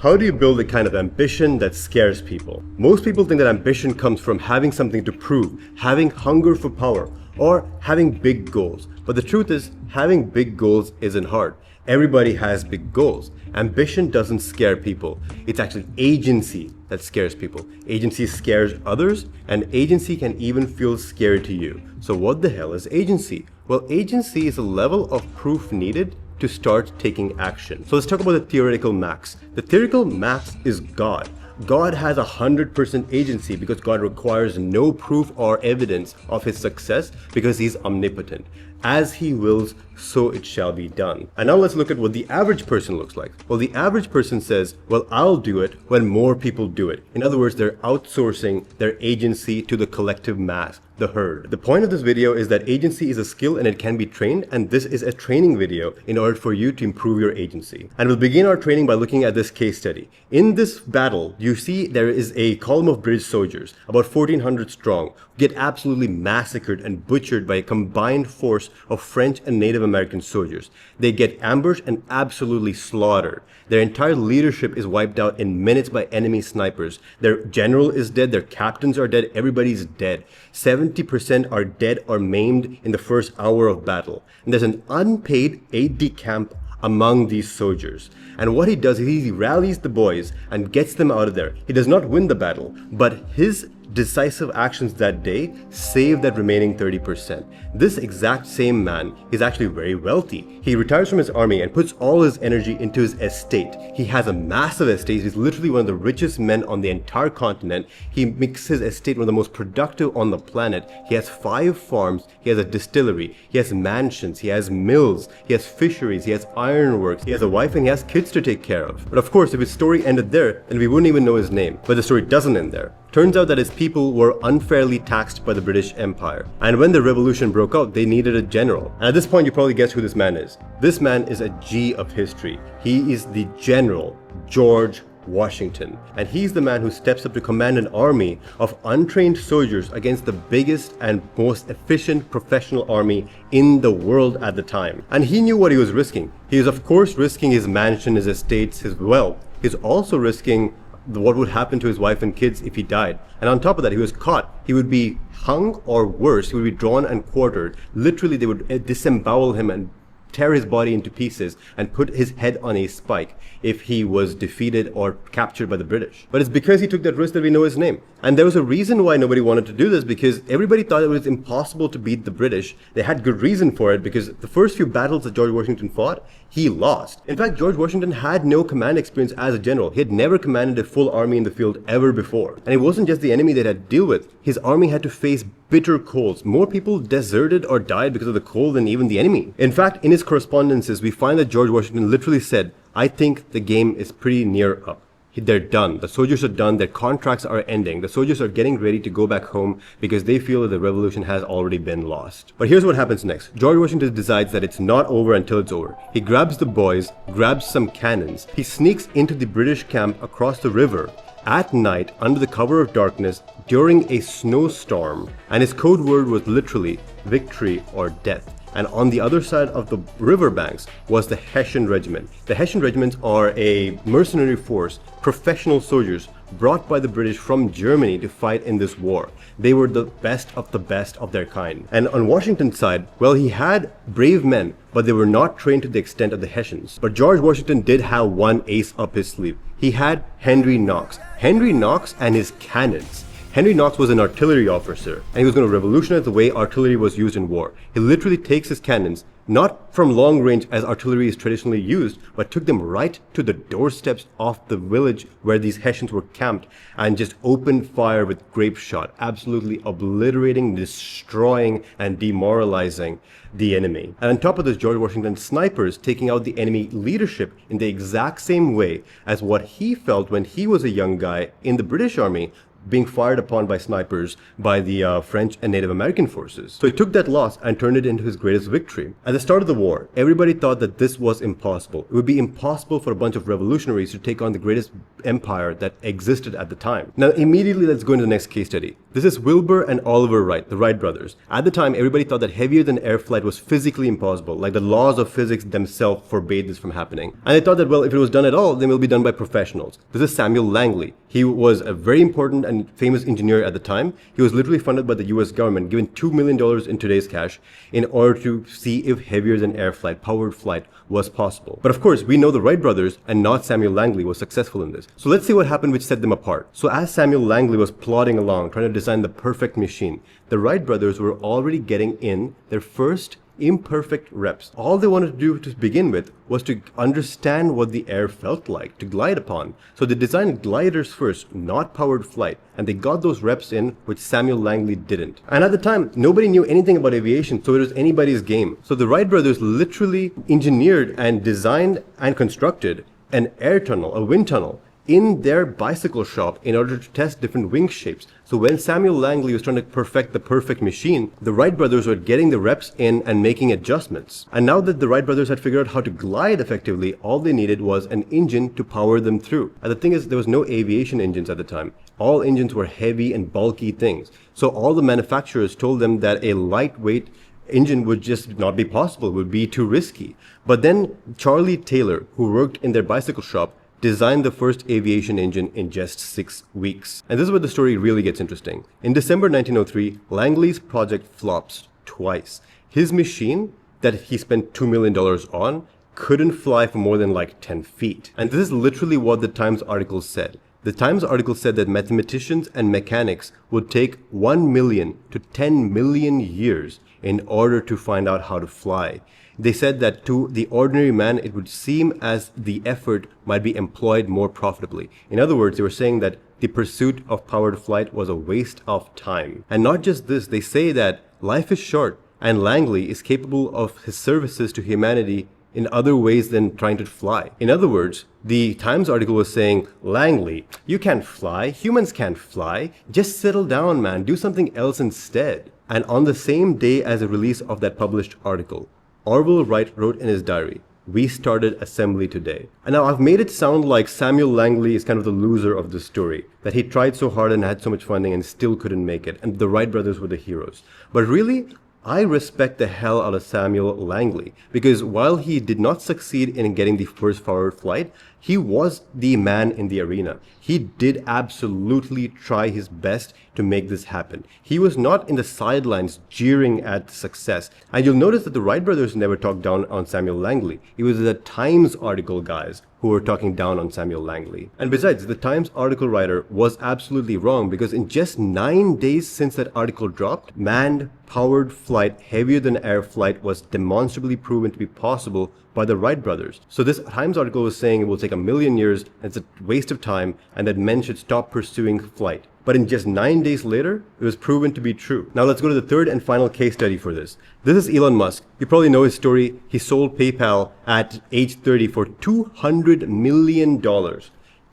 How do you build a kind of ambition that scares people? Most people think that ambition comes from having something to prove, having hunger for power, or having big goals. But the truth is, having big goals isn't hard. Everybody has big goals. Ambition doesn't scare people. It's actually agency that scares people. Agency scares others, and agency can even feel scary to you. So what the hell is agency? Well, agency is a level of proof needed to start taking action. So let's talk about the theoretical max. The theoretical max is God. God has 100% agency because God requires no proof or evidence of his success because he's omnipotent. As he wills, so it shall be done. And now let's look at what the average person looks like. Well, the average person says, well, I'll do it when more people do it. In other words, they're outsourcing their agency to the collective mass, the herd. The point of this video is that agency is a skill and it can be trained, and this is a training video in order for you to improve your agency. And we'll begin our training by looking at this case study. In this battle, you see there is a column of British soldiers, about 1,400 strong, get absolutely massacred and butchered by a combined force of French and Native American soldiers. They get ambushed and absolutely slaughtered. Their entire leadership is wiped out in minutes by enemy snipers. Their general is dead, their captains are dead, everybody's dead. 70% are dead or maimed in the first hour of battle. And there's an unpaid aide-de-camp among these soldiers. And what he does is he rallies the boys and gets them out of there. He does not win the battle, but his decisive actions that day save that remaining 30%. This exact same man is actually very wealthy. He retires from his army and puts all his energy into his estate. He has a massive estate. He's literally one of the richest men on the entire continent. He makes his estate one of the most productive on the planet. He has 5 farms. He has a distillery. He has mansions. He has mills. He has fisheries. He has ironworks. He has a wife and he has kids to take care of. But of course, if his story ended there, then we wouldn't even know his name. But the story doesn't end there. Turns out that his people were unfairly taxed by the British Empire. And when the revolution broke out, they needed a general. And at this point, you probably guess who this man is. This man is a G of history. He is the General George Washington. And he's the man who steps up to command an army of untrained soldiers against the biggest and most efficient professional army in the world at the time. And he knew what he was risking. He was of course risking his mansion, his estates, his wealth. He's also risking what would happen to his wife and kids if he died. And on top of that, he was caught. He would be hung, or worse, he would be drawn and quartered. Literally, they would disembowel him and tear his body into pieces and put his head on a spike if he was defeated or captured by the British. But it's because he took that risk that we know his name. And there was a reason why nobody wanted to do this, because everybody thought it was impossible to beat the British. They had good reason for it, because the first few battles that George Washington fought, he lost. In fact, George Washington had no command experience as a general. He had never commanded a full army in the field ever before. And it wasn't just the enemy that had to deal with. His army had to face bitter colds. More people deserted or died because of the cold than even the enemy. In fact, in his correspondences, we find that George Washington literally said, "I think the game is pretty near up. They're done. The soldiers are done. Their contracts are ending. The soldiers are getting ready to go back home because they feel that the revolution has already been lost." But here's what happens next. George Washington decides that it's not over until it's over. He grabs the boys, grabs some cannons. He sneaks into the British camp across the river at night under the cover of darkness during a snowstorm. And his code word was literally victory or death. And on the other side of the riverbanks was the Hessian Regiment. The Hessian Regiments are a mercenary force, professional soldiers brought by the British from Germany to fight in this war. They were the best of their kind. And on Washington's side, well, he had brave men, but they were not trained to the extent of the Hessians. But George Washington did have one ace up his sleeve. He had Henry Knox. Henry Knox and his cannons. Henry Knox was an artillery officer, and he was going to revolutionize the way artillery was used in war. He literally takes his cannons, not from long range as artillery is traditionally used, but took them right to the doorsteps of the village where these Hessians were camped and just opened fire with grape shot, absolutely obliterating, destroying, and demoralizing the enemy. And on top of this, George Washington's snipers taking out the enemy leadership in the exact same way as what he felt when he was a young guy in the British Army, being fired upon by snipers by the French and Native American forces. So he took that loss and turned it into his greatest victory. At the start of the war, everybody thought that this was impossible. It would be impossible for a bunch of revolutionaries to take on the greatest empire that existed at the time. Now, immediately, let's go into the next case study. This is Wilbur and Oliver Wright, the Wright brothers. At the time, everybody thought that heavier than air flight was physically impossible, like the laws of physics themselves forbade this from happening. And they thought that, well, if it was done at all, then it will be done by professionals. This is Samuel Langley. He was a very important and famous engineer at the time. He was literally funded by the US government, given $2 million in today's cash, in order to see if heavier than air flight, powered flight, was possible. But of course, we know the Wright brothers and not Samuel Langley was successful in this. So let's see what happened which set them apart. So as Samuel Langley was plodding along, trying to design the perfect machine, the Wright brothers were already getting in their first imperfect reps. All they wanted to do to begin with was to understand what the air felt like to glide upon. So they designed gliders first, not powered flight, and they got those reps in, which Samuel Langley didn't. And at the time, nobody knew anything about aviation, so it was anybody's game. So the Wright brothers literally engineered and designed and constructed an air tunnel, a wind tunnel, in their bicycle shop in order to test different wing shapes. So when Samuel Langley was trying to perfect the perfect machine, the Wright brothers were getting the reps in and making adjustments. And now that the Wright brothers had figured out how to glide effectively, all they needed was an engine to power them through. And the thing is, there was no aviation engines at the time. All engines were heavy and bulky things. So all the manufacturers told them that a lightweight engine would just not be possible, would be too risky. But then Charlie Taylor, who worked in their bicycle shop, designed the first aviation engine in just 6 weeks. And this is where the story really gets interesting. In December 1903, Langley's project flops twice. His machine that he spent $2 million on couldn't fly for more than like 10 feet. And this is literally what the Times article said. The Times article said that mathematicians and mechanics would take 1 million to 10 million years in order to find out how to fly. They said that to the ordinary man, it would seem as the effort might be employed more profitably. In other words, they were saying that the pursuit of powered flight was a waste of time. And not just this, they say that life is short and Langley is capable of his services to humanity in other ways than trying to fly. In other words, the Times article was saying, Langley, you can't fly, humans can't fly, just settle down, man, do something else instead. And on the same day as the release of that published article, Orville Wright wrote in his diary, "We started assembly today." And now I've made it sound like Samuel Langley is kind of the loser of this story, that he tried so hard and had so much funding and still couldn't make it, and the Wright brothers were the heroes. But really, I respect the hell out of Samuel Langley, because while he did not succeed in getting the first forward flight, he was the man in the arena. He did absolutely try his best to make this happen. He was not in the sidelines jeering at success. And you'll notice that the Wright brothers never talked down on Samuel Langley. It was the Times article guys who were talking down on Samuel Langley. And besides, the Times article writer was absolutely wrong, because in just 9 days since that article dropped, manned, powered flight heavier than air flight was demonstrably proven to be possible by the Wright brothers. So this Times article was saying it will take 1,000,000 years, and it's a waste of time, and that men should stop pursuing flight. But in just 9 days later, it was proven to be true. Now let's go to the third and final case study for this. This is Elon Musk. You probably know his story. He sold PayPal at age 30 for $200 million.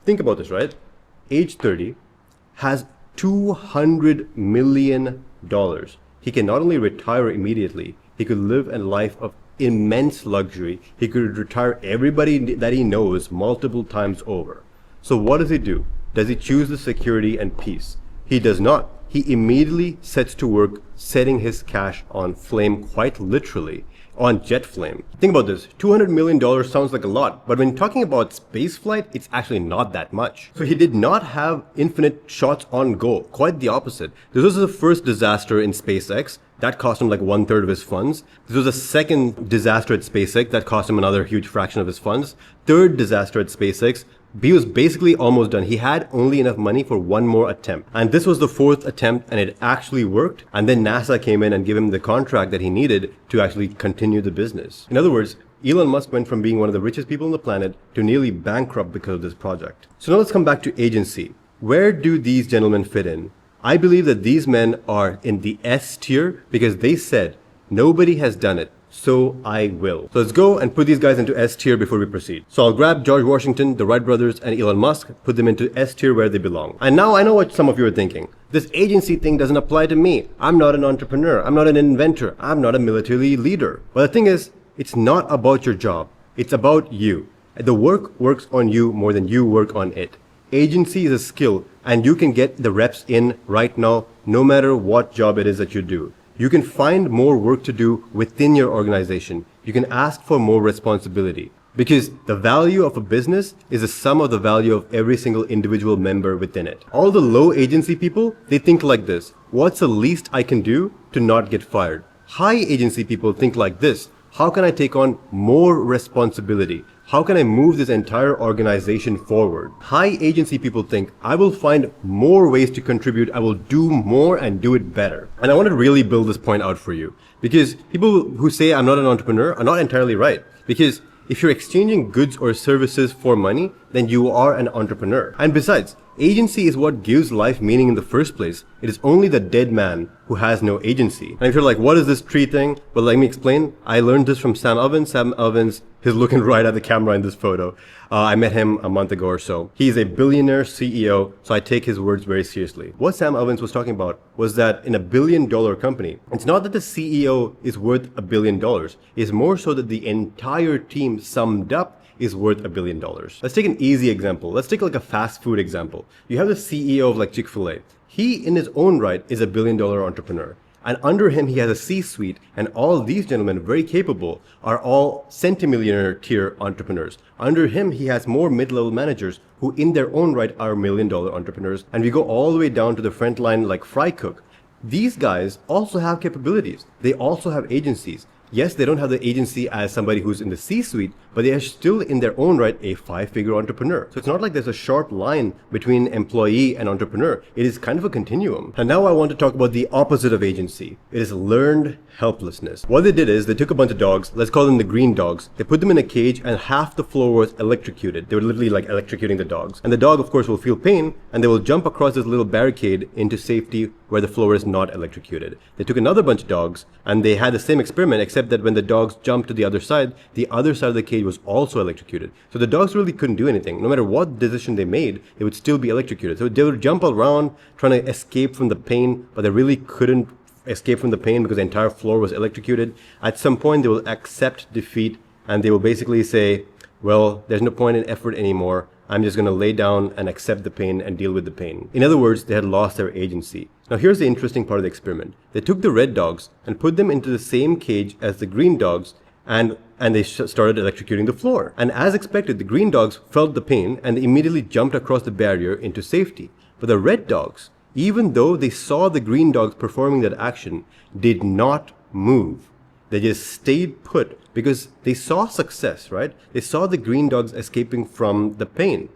Think about this, right? Age 30 has $200 million. He can not only retire immediately, he could live a life of immense luxury. He could retire everybody that he knows multiple times over. So what does he do? Does he choose the security and peace? He does not. He immediately sets to work setting his cash on flame, quite literally, on jet flame. Think about this. $200 million sounds like a lot, but when talking about space flight, it's actually not that much. So he did not have infinite shots on goal. Quite the opposite. This was the first disaster in SpaceX. That cost him like 1/3 of his funds. This was a second disaster at SpaceX. That cost him another huge fraction of his funds. Third disaster at SpaceX. He was basically almost done. He had only enough money for one more attempt. And this was the fourth attempt, and it actually worked. And then NASA came in and gave him the contract that he needed to actually continue the business. In other words, Elon Musk went from being one of the richest people on the planet to nearly bankrupt because of this project. So now let's come back to agency. Where do these gentlemen fit in? I believe that these men are in the S tier because they said, nobody has done it, so I will. So let's go and put these guys into S tier before we proceed. So I'll grab George Washington, the Wright brothers, and Elon Musk, put them into S tier where they belong. And now I know what some of you are thinking. This agency thing doesn't apply to me. I'm not an entrepreneur. I'm not an inventor. I'm not a military leader. But the thing is, it's not about your job. It's about you. The work works on you more than you work on it. Agency is a skill and you can get the reps in right now, no matter what job it is that you do. You can find more work to do within your organization. You can ask for more responsibility. Because the value of a business is the sum of the value of every single individual member within it. All the low agency people, they think like this: what's the least I can do to not get fired? High agency people think like this: how can I take on more responsibility? How can I move this entire organization forward? High agency people think, I will find more ways to contribute, I will do more and do it better. And I want to really build this point out for you, because people who say I'm not an entrepreneur are not entirely right. Because if you're exchanging goods or services for money, then you are an entrepreneur. And besides, agency is what gives life meaning in the first place. It is only the dead man who has no agency. And if you're like, what is this tree thing? Well, let me explain. I learned this from Sam Ovens. Sam Ovens is looking right at the camera in this photo. I met him a month ago or so. He's a billionaire CEO, so I take his words very seriously. What Sam Ovens was talking about was that in a $1 billion company, it's not that the CEO is worth $1 billion. It's more so that the entire team summed up is worth $1 billion. Let's take an easy example. Let's take like a fast food example. You have the CEO of like Chick-fil-A. He in his own right is $1 billion entrepreneur. And under him, he has a C-suite, and all these gentlemen, very capable, are all centimillionaire tier entrepreneurs. Under him, he has more mid-level managers who in their own right are $1 million entrepreneurs. And we go all the way down to the front line like fry cook. These guys also have capabilities. They also have agencies. Yes, they don't have the agency as somebody who's in the C-suite, but they are still in their own right a 5-figure entrepreneur. So it's not like there's a sharp line between employee and entrepreneur. It is kind of a continuum. And now I want to talk about the opposite of agency. It is learned helplessness. What they did is they took a bunch of dogs, let's call them the green dogs. They put them in a cage and half the floor was electrocuted. They were literally like electrocuting the dogs. And the dog, of course, will feel pain and they will jump across this little barricade into safety where the floor is not electrocuted. They took another bunch of dogs and they had the same experiment, except that when the dogs jumped to the other side of the cage was also electrocuted. So the dogs really couldn't do anything. No matter what decision they made, they would still be electrocuted. So they would jump around trying to escape from the pain, but they really couldn't escape from the pain because the entire floor was electrocuted. At some point, they will accept defeat and they will basically say, well, there's no point in effort anymore. I'm just going to lay down and accept the pain and deal with the pain. In other words, they had lost their agency. Now here's the interesting part of the experiment. They took the red dogs and put them into the same cage as the green dogs and they started electrocuting the floor. And as expected, the green dogs felt the pain and they immediately jumped across the barrier into safety. But the red dogs, even though they saw the green dogs performing that action, did not move. They just stayed put because they saw success, right? They saw the green dogs escaping from the pain,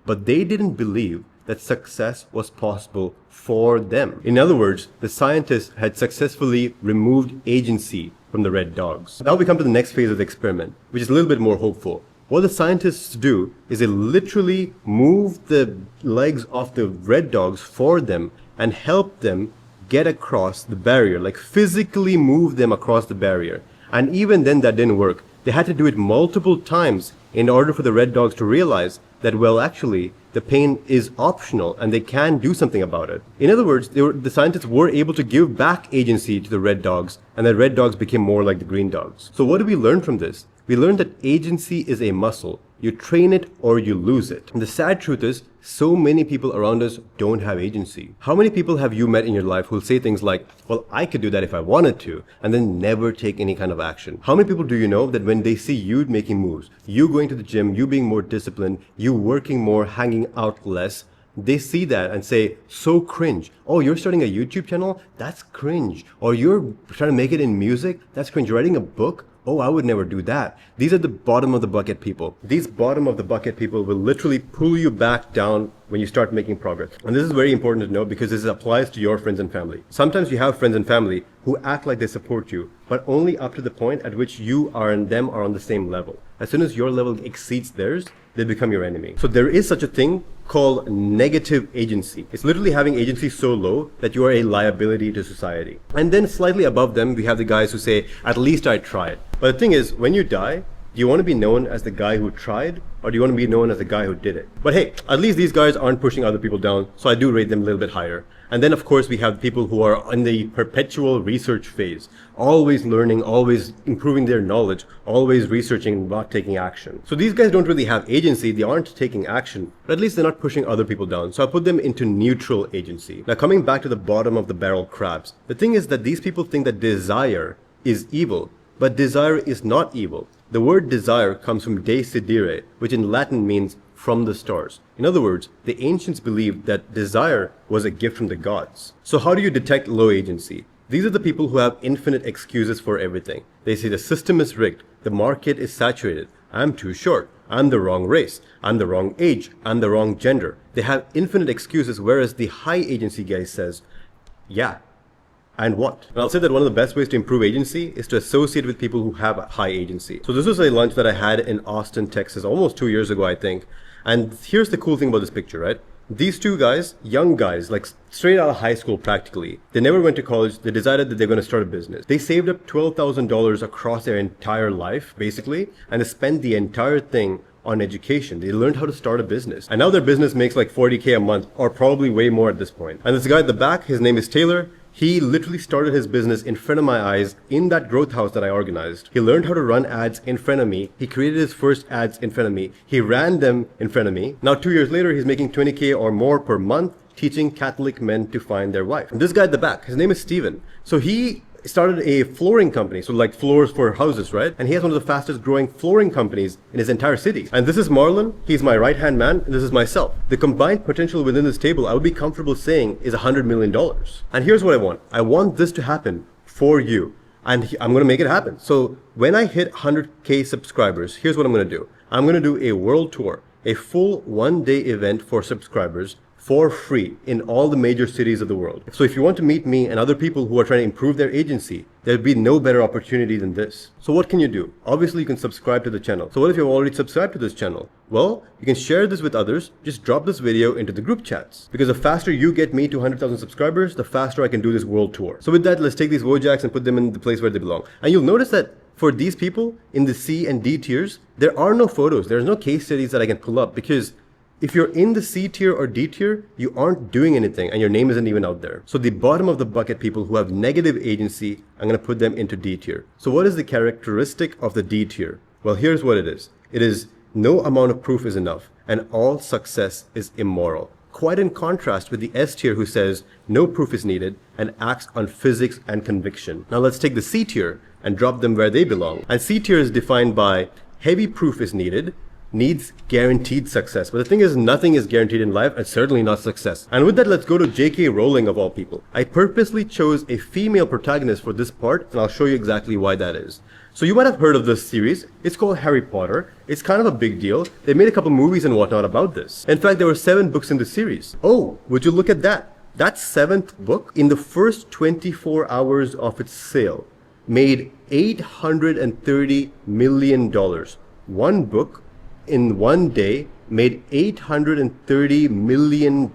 but they didn't believe that success was possible for them. In other words, the scientists had successfully removed agency from the red dogs. Now we come to the next phase of the experiment, which is a little bit more hopeful. What the scientists do is they literally move the legs of the red dogs for them and help them get across the barrier, like physically move them across the barrier. And even then that didn't work. They had to do it multiple times in order for the red dogs to realize that, well, actually, the pain is optional and they can do something about it. In other words, the scientists were able to give back agency to the red dogs, and the red dogs became more like the green dogs. So what do we learn from this? We learned that agency is a muscle. You train it or you lose it. And the sad truth is, so many people around us don't have agency. How many people have you met in your life who'll say things like, well, I could do that if I wanted to, and then never take any kind of action? How many people do you know that when they see you making moves, you going to the gym, you being more disciplined, you working more, hanging out less, they see that and say, so cringe. Oh, you're starting a YouTube channel? That's cringe. Or you're trying to make it in music? That's cringe. You're writing a book? Oh, I would never do that. These are the bottom of the bucket people. These bottom of the bucket people will literally pull you back down when you start making progress. And this is very important to know because this applies to your friends and family. Sometimes you have friends and family who act like they support you, but only up to the point at which you are and them are on the same level. As soon as your level exceeds theirs, they become your enemy. So there is such a thing called negative agency. It's literally having agency so low that you are a liability to society. And then slightly above them, we have the guys who say, at least I tried. But the thing is, when you die, Do you want to be known as the guy who tried, or do you want to be known as the guy who did it? But hey, at least these guys aren't pushing other people down, so I do rate them a little bit higher. And then of course we have people who are in the perpetual research phase, always learning, always improving their knowledge, always researching, not taking action. So these guys don't really have agency, they aren't taking action, but at least they're not pushing other people down. So I put them into neutral agency. Now coming back to the bottom of the barrel crabs, the thing is that these people think that desire is evil, but desire is not evil. The word desire comes from desidere, which in Latin means from the stars. In other words, the ancients believed that desire was a gift from the gods. So how do you detect low agency? These are the people who have infinite excuses for everything. They say the system is rigged, the market is saturated, I'm too short, I'm the wrong race, I'm the wrong age, I'm the wrong gender. They have infinite excuses, whereas the high agency guy says, yeah, and what? And I'll say that one of the best ways to improve agency is to associate with people who have high agency. So this was a lunch that I had in Austin, Texas, almost 2 years ago, I think. And here's the cool thing about this picture, right? These two guys, young guys, like straight out of high school practically, they never went to college, they decided that they're going to start a business. They saved up $12,000 across their entire life, basically, and they spent the entire thing on education. They learned how to start a business. And now their business makes like 40K a month, or probably way more at this point. And this guy at the back, his name is Taylor. He literally started his business in front of my eyes in that growth house that I organized. He learned how to run ads in front of me. He created his first ads in front of me. He ran them in front of me. Now 2 years later, he's making 20K or more per month teaching Catholic men to find their wife. And this guy at the back, his name is Steven. So he started a flooring company, so like floors for houses, right? And he has one of the fastest growing flooring companies in his entire city. And this is Marlon, he's my right hand man, and this is myself. The combined potential within this table, I would be comfortable saying is $100 million. And here's what I want this to happen for you. And I'm going to make it happen. So when I hit 100K subscribers, here's what I'm going to do. I'm going to do a world tour, a full 1-day event for subscribers for free in all the major cities of the world. So if you want to meet me and other people who are trying to improve their agency, there'll be no better opportunity than this. So what can you do? Obviously you can subscribe to the channel. So what if you've already subscribed to this channel? Well, you can share this with others. Just drop this video into the group chats. Because the faster you get me to 100,000 subscribers, the faster I can do this world tour. So with that, let's take these Wojaks and put them in the place where they belong. And you'll notice that for these people in the C and D tiers, there are no photos. There's no case studies that I can pull up, because if you're in the C tier or D tier, you aren't doing anything and your name isn't even out there. So the bottom of the bucket people who have negative agency, I'm going to put them into D tier. So what is the characteristic of the D tier? Well, here's what it is. It is no amount of proof is enough and all success is immoral. Quite in contrast with the S tier who says no proof is needed and acts on physics and conviction. Now let's take the C tier and drop them where they belong. And C tier is defined by heavy proof is needed, needs guaranteed success. But the thing is, nothing is guaranteed in life, and certainly not success. And with that, let's go to J.K. Rowling of all people. I purposely chose a female protagonist for this part, and I'll show you exactly why that is. So you might have heard of this series. It's called Harry Potter. It's kind of a big deal. They made a couple movies and whatnot about this. In fact, there were 7 books in the series. Oh, would you look at that? That 7th book, in the first 24 hours of its sale, made $830 million. One book in one day made $830 million.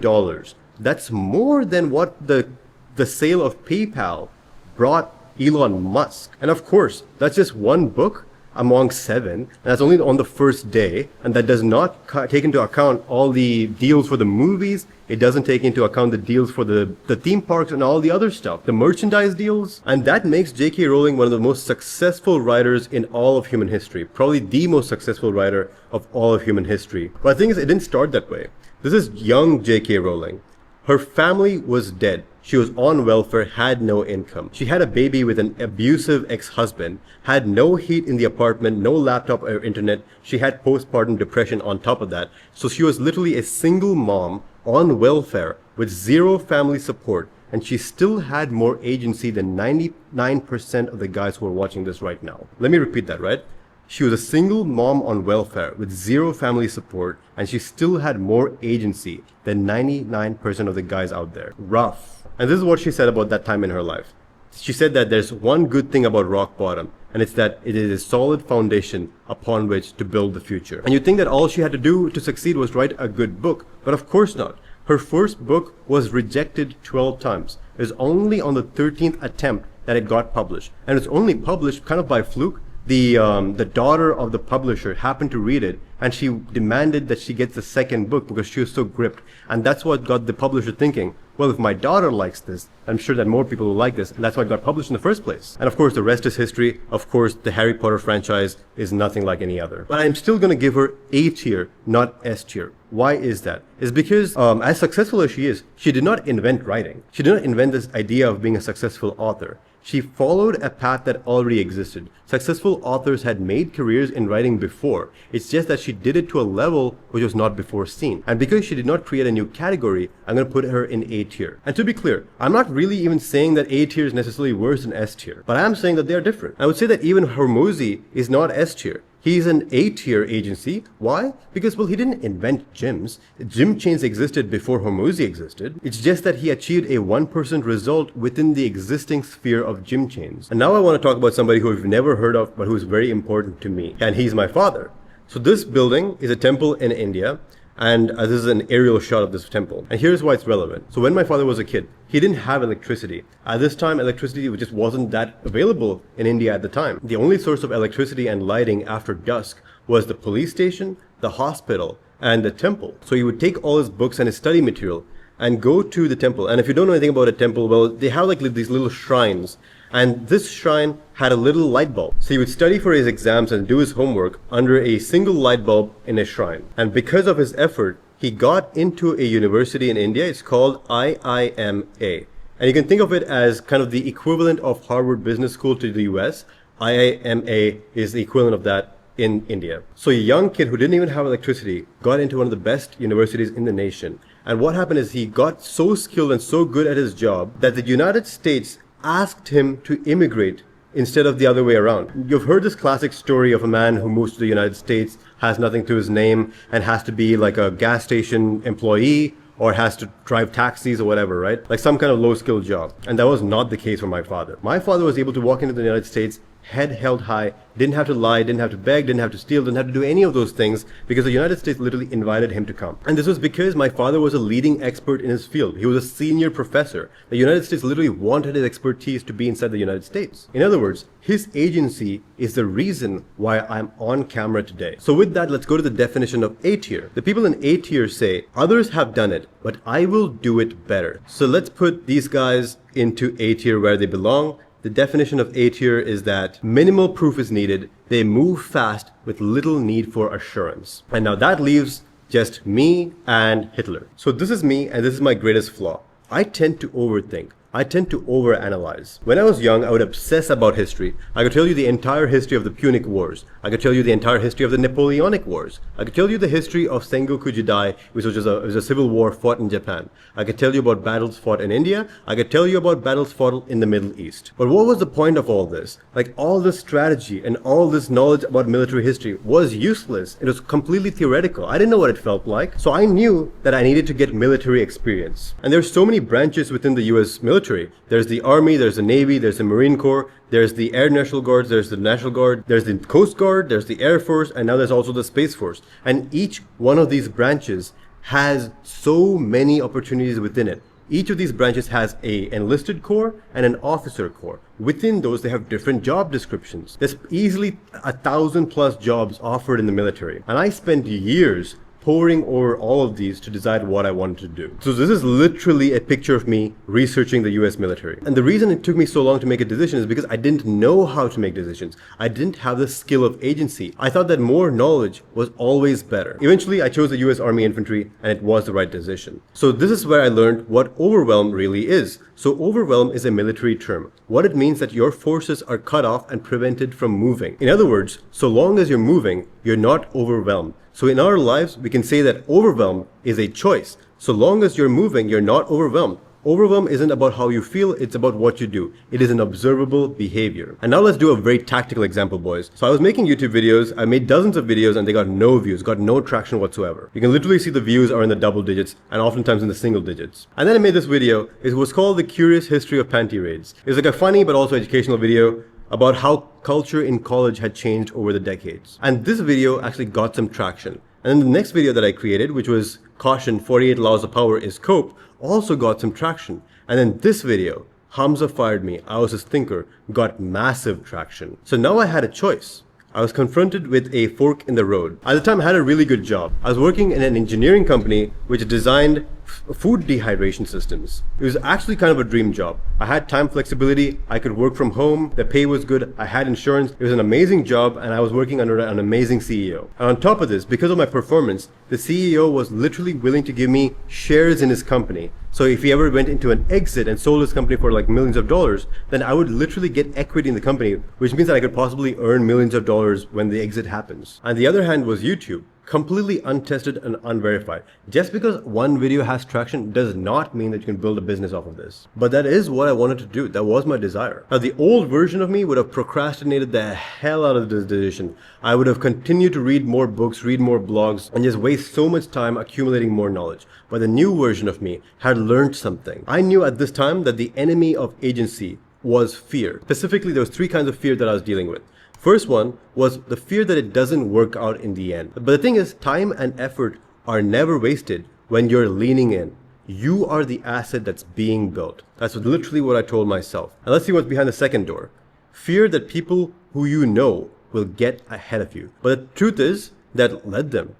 That's more than what the sale of PayPal brought Elon Musk. And of course, that's just one book among 7, and that's only on the first day, and that does not take into account all the deals for the movies. It doesn't take into account the deals for the theme parks and all the other stuff, the merchandise deals. And that makes J.K. Rowling one of the most successful writers in all of human history, probably the most successful writer of all of human history. But the thing is, it didn't start that way. This is young J.K. Rowling. Her family was dead. She was on welfare, had no income. She had a baby with an abusive ex-husband, had no heat in the apartment, no laptop or internet. She had postpartum depression on top of that. So she was literally a single mom on welfare with zero family support, and she still had more agency than 99% of the guys who are watching this right now. Let me repeat that, right? She was a single mom on welfare with zero family support, and she still had more agency than 99% of the guys out there. Rough. And this is what she said about that time in her life. She said that there's one good thing about rock bottom, and it's that it is a solid foundation upon which to build the future. And you'd think that all she had to do to succeed was write a good book, but of course not. Her first book was rejected 12 times. It was only on the 13th attempt that it got published. And it's only published kind of by fluke, the daughter of the publisher happened to read it, and she demanded that she gets the second book because she was so gripped. And that's what got the publisher thinking, well, if my daughter likes this, I'm sure that more people will like this. And that's why it got published in the first place. And of course, the rest is history. Of course, the Harry Potter franchise is nothing like any other. But I'm still going to give her A tier, not S tier. Why is that? It's because as successful as she is, she did not invent writing. She did not invent this idea of being a successful author. She followed a path that already existed. Successful authors had made careers in writing before. It's just that she did it to a level which was not before seen. And because she did not create a new category, I'm going to put her in A tier. And to be clear, I'm not really even saying that A tier is necessarily worse than S tier, but I am saying that they are different. I would say that even Hormozi is not S tier. He's an A-tier agency. Why? Because, well, he didn't invent gyms. Gym chains existed before Hormozi existed. It's just that he achieved a 1% result within the existing sphere of gym chains. And now I want to talk about somebody who we've never heard of, but who's very important to me. And he's my father. So this building is a temple in India. And this is an aerial shot of this temple. And here's why it's relevant. So when my father was a kid, he didn't have electricity. At this time, electricity just wasn't that available in India at the time. The only source of electricity and lighting after dusk was the police station, the hospital, and the temple. So he would take all his books and his study material and go to the temple. And if you don't know anything about a temple, well, they have like these little shrines. And this shrine had a little light bulb. So he would study for his exams and do his homework under a single light bulb in a shrine. And because of his effort, he got into a university in India. It's called IIMA. And you can think of it as kind of the equivalent of Harvard Business School to the US. IIMA is the equivalent of that in India. So a young kid who didn't even have electricity got into one of the best universities in the nation. And what happened is he got so skilled and so good at his job that the United States asked him to immigrate instead of the other way around. You've heard this classic story of a man who moves to the United States, has nothing to his name, and has to be like a gas station employee or has to drive taxis or whatever, right? Like some kind of low-skilled job. And that was not the case for my father. My father was able to walk into the United States, head held high, didn't have to lie, didn't have to beg, didn't have to steal, didn't have to do any of those things because the United States literally invited him to come. And this was because my father was a leading expert in his field. He was a senior professor. The United States literally wanted his expertise to be inside the United States. In other words, his agency is the reason why I'm on camera today. So with that, let's go to the definition of A tier. The people in A tier say, others have done it, but I will do it better. So let's put these guys into A tier where they belong. The definition of A tier is that minimal proof is needed. They move fast with little need for assurance. And now that leaves just me and Hitler. So this is me and this is my greatest flaw. I tend to overthink. I tend to overanalyze. When I was young, I would obsess about history. I could tell you the entire history of the Punic Wars. I could tell you the entire history of the Napoleonic Wars. I could tell you the history of Sengoku Jidai, which was a civil war fought in Japan. I could tell you about battles fought in India. I could tell you about battles fought in the Middle East. But what was the point of all this? Like all this strategy and all this knowledge about military history was useless. It was completely theoretical. I didn't know what it felt like. So I knew that I needed to get military experience. And there's so many branches within the US military. There's the Army, there's the Navy, there's the Marine Corps, there's the Air National Guards, there's the National Guard, there's the Coast Guard, there's the Air Force, and now there's also the Space Force. And each one of these branches has so many opportunities within it. Each of these branches has an enlisted corps and an officer corps. Within those, they have different job descriptions. There's easily 1,000+ jobs offered in the military. And I spent years poring over all of these to decide what I wanted to do. So this is literally a picture of me researching the US military. And the reason it took me so long to make a decision is because I didn't know how to make decisions. I didn't have the skill of agency. I thought that more knowledge was always better. Eventually, I chose the US Army Infantry and it was the right decision. So this is where I learned what overwhelm really is. So overwhelm is a military term. What it means that your forces are cut off and prevented from moving. In other words, so long as you're moving, you're not overwhelmed. So in our lives, we can say that overwhelm is a choice. So long as you're moving, you're not overwhelmed. Overwhelm isn't about how you feel, it's about what you do. It is an observable behavior. And now let's do a very tactical example, boys. So I was making YouTube videos, I made dozens of videos and they got no views, got no traction whatsoever. You can literally see the views are in the double digits and oftentimes in the single digits. And then I made this video, it was called The Curious History of Panty Raids. It was like a funny but also educational video about how culture in college had changed over the decades. And this video actually got some traction. And then the next video that I created, which was Caution, 48 Laws of Power is Cope, also got some traction. And then this video, Hamza fired me. I was his thinker. Got massive traction. So now I had a choice. I was confronted with a fork in the road. At the time, I had a really good job. I was working in an engineering company which designed food dehydration systems. It was actually kind of a dream job. I had time flexibility. I could work from home. The pay was good. I had insurance. It was an amazing job, and I was working under an amazing CEO. And on top of this, because of my performance, the CEO was literally willing to give me shares in his company. So if he ever went into an exit and sold his company for like millions of dollars, then I would literally get equity in the company, which means that I could possibly earn millions of dollars when the exit happens. On the other hand was YouTube. Completely untested and unverified. Just because one video has traction does not mean that you can build a business off of this. But that is what I wanted to do. That was my desire. Now, the old version of me would have procrastinated the hell out of this decision. I would have continued to read more books, read more blogs, and just waste so much time accumulating more knowledge. But the new version of me had learned something. I knew at this time that the enemy of agency was fear. Specifically, there was 3 kinds of fear that I was dealing with. First one was the fear that it doesn't work out in the end. But the thing is, time and effort are never wasted when you're leaning in. You are the asset that's being built. That's literally what I told myself. And let's see what's behind the second door. Fear that people who you know will get ahead of you. But the truth is that let them.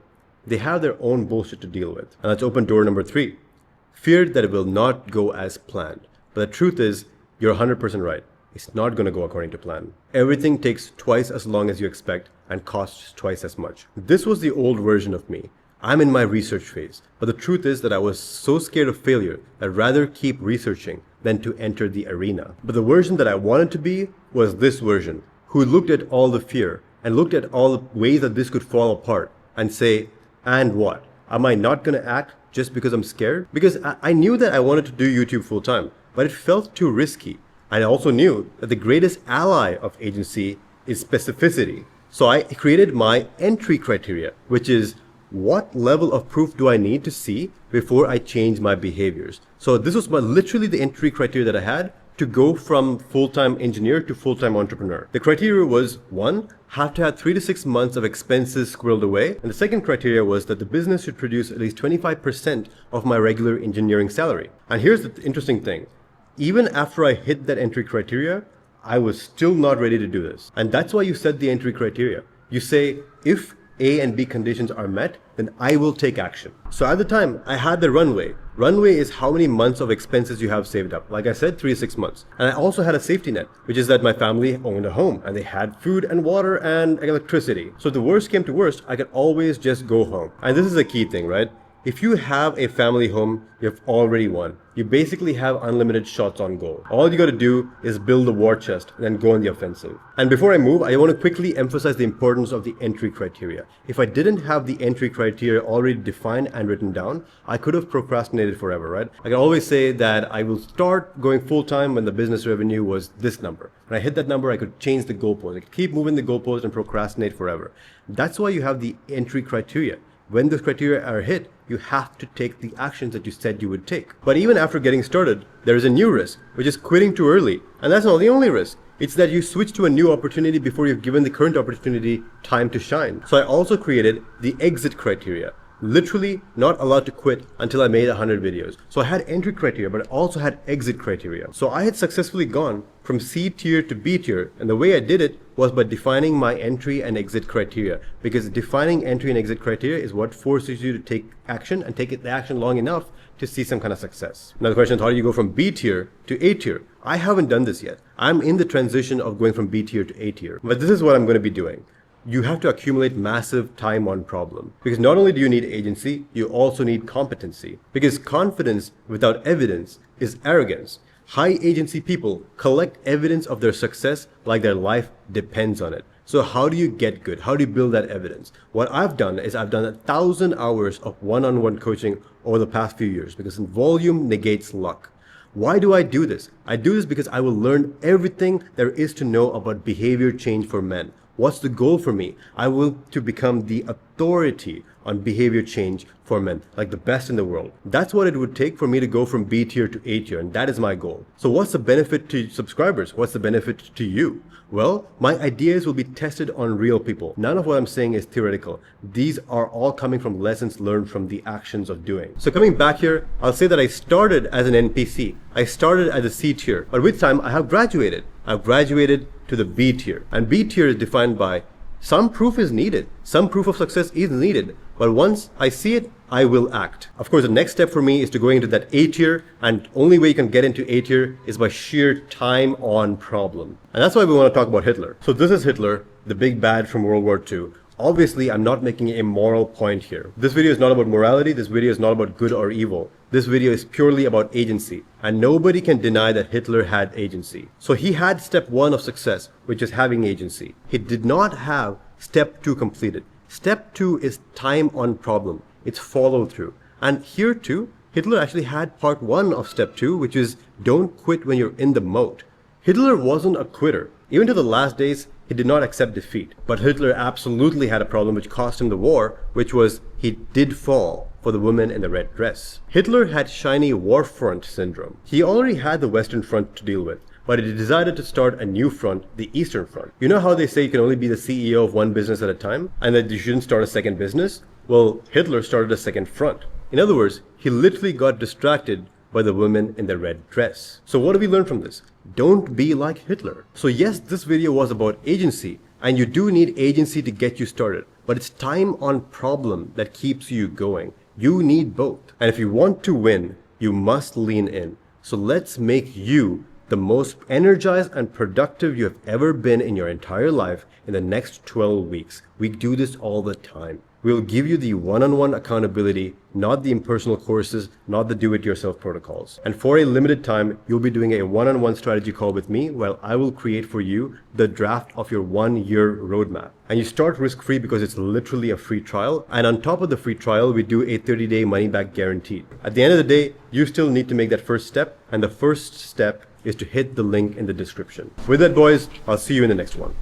They have their own bullshit to deal with. And let's open door number 3. Fear that it will not go as planned. But the truth is, you're 100% right. It's not going to go according to plan. Everything takes twice as long as you expect and costs twice as much. This was the old version of me. I'm in my research phase. But the truth is that I was so scared of failure that I'd rather keep researching than to enter the arena. But the version that I wanted to be was this version, who looked at all the fear and looked at all the ways that this could fall apart and say, and what? Am I not going to act just because I'm scared? Because I knew that I wanted to do YouTube full time, but it felt too risky. I also knew that the greatest ally of agency is specificity. So I created my entry criteria, which is what level of proof do I need to see before I change my behaviors? So this was literally the entry criteria that I had to go from full-time engineer to full-time entrepreneur. The criteria was 1, have to have 3 to 6 months of expenses squirreled away. And the second criteria was that the business should produce at least 25% of my regular engineering salary. And here's the interesting thing. Even after I hit that entry criteria, I was still not ready to do this. And that's why you set the entry criteria. You say, if A and B conditions are met, then I will take action. So at the time, I had the runway. Runway is how many months of expenses you have saved up. Like I said, 3 to 6 months. And I also had a safety net, which is that my family owned a home and they had food and water and electricity. So if the worst came to worst, I could always just go home. And this is a key thing, right? If you have a family home, you've already won. You basically have unlimited shots on goal. All you got to do is build a war chest and then go on the offensive. And before I move, I want to quickly emphasize the importance of the entry criteria. If I didn't have the entry criteria already defined and written down, I could have procrastinated forever, right? I can always say that I will start going full time when the business revenue was this number. When I hit that number, I could change the goalpost. I could keep moving the goalpost and procrastinate forever. That's why you have the entry criteria. When those criteria are hit, you have to take the actions that you said you would take. But even after getting started, there is a new risk, which is quitting too early. And that's not the only risk. It's that you switch to a new opportunity before you've given the current opportunity time to shine. So I also created the exit criteria. Literally not allowed to quit until I made 100 videos. So I had entry criteria, but I also had exit criteria. So I had successfully gone from C tier to B tier. And the way I did it was by defining my entry and exit criteria. Because defining entry and exit criteria is what forces you to take action and take the action long enough to see some kind of success. Now the question is, how do you go from B tier to A tier? I haven't done this yet. I'm in the transition of going from B tier to A tier. But this is what I'm going to be doing. You have to accumulate massive time on problem. Because not only do you need agency, you also need competency. Because confidence without evidence is arrogance. High agency people collect evidence of their success like their life depends on it. So how do you get good? How do you build that evidence? What I've done is I've done 1,000 hours of one-on-one coaching over the past few years because volume negates luck. Why do I do this? I do this because I will learn everything there is to know about behavior change for men. What's the goal for me? I will to become the authority on behavior change for men, like the best in the world. That's what it would take for me to go from B tier to A tier, and that is my goal. So what's the benefit to subscribers? What's the benefit to you? Well, my ideas will be tested on real people. None of what I'm saying is theoretical. These are all coming from lessons learned from the actions of doing. So coming back here, I'll say that I started as an NPC. I started as a C tier, but with time I have graduated. I've graduated to the B tier. And B tier is defined by some proof is needed. Some proof of success is needed. But once I see it, I will act. Of course, the next step for me is to going into that A tier, and only way you can get into A tier is by sheer time on problem. And that's why we want to talk about Hitler. So this is Hitler, the big bad from World War II. Obviously, I'm not making a moral point here. This video is not about morality. This video is not about good or evil. This video is purely about agency. And nobody can deny that Hitler had agency. So he had step 1 of success, which is having agency. He did not have step 2 completed. Step 2 is time on problem. It's follow through. And here too, Hitler actually had part 1 of step 2, which is don't quit when you're in the moat. Hitler wasn't a quitter. Even to the last days, he did not accept defeat. But Hitler absolutely had a problem which cost him the war, which was he did fall for the woman in the red dress. Hitler had shiny war front syndrome. He already had the Western Front to deal with, but he decided to start a new front, the Eastern Front. You know how they say you can only be the CEO of one business at a time, and that you shouldn't start a second business? Well, Hitler started a second front. In other words, he literally got distracted by the woman in the red dress. So what do we learn from this? Don't be like Hitler. So yes, this video was about agency, and you do need agency to get you started, but it's time on problem that keeps you going. You need both. And if you want to win, you must lean in. So let's make you the most energized and productive you have ever been in your entire life in the next 12 weeks. We do this all the time. We'll give you the one-on-one accountability, not the impersonal courses, not the do-it-yourself protocols. And for a limited time, you'll be doing a one-on-one strategy call with me while I will create for you the draft of your 1-year roadmap. And you start risk-free because it's literally a free trial. And on top of the free trial, we do a 30-day money-back guarantee. At the end of the day, you still need to make that first step. And the first step is to hit the link in the description. With that, boys, I'll see you in the next one.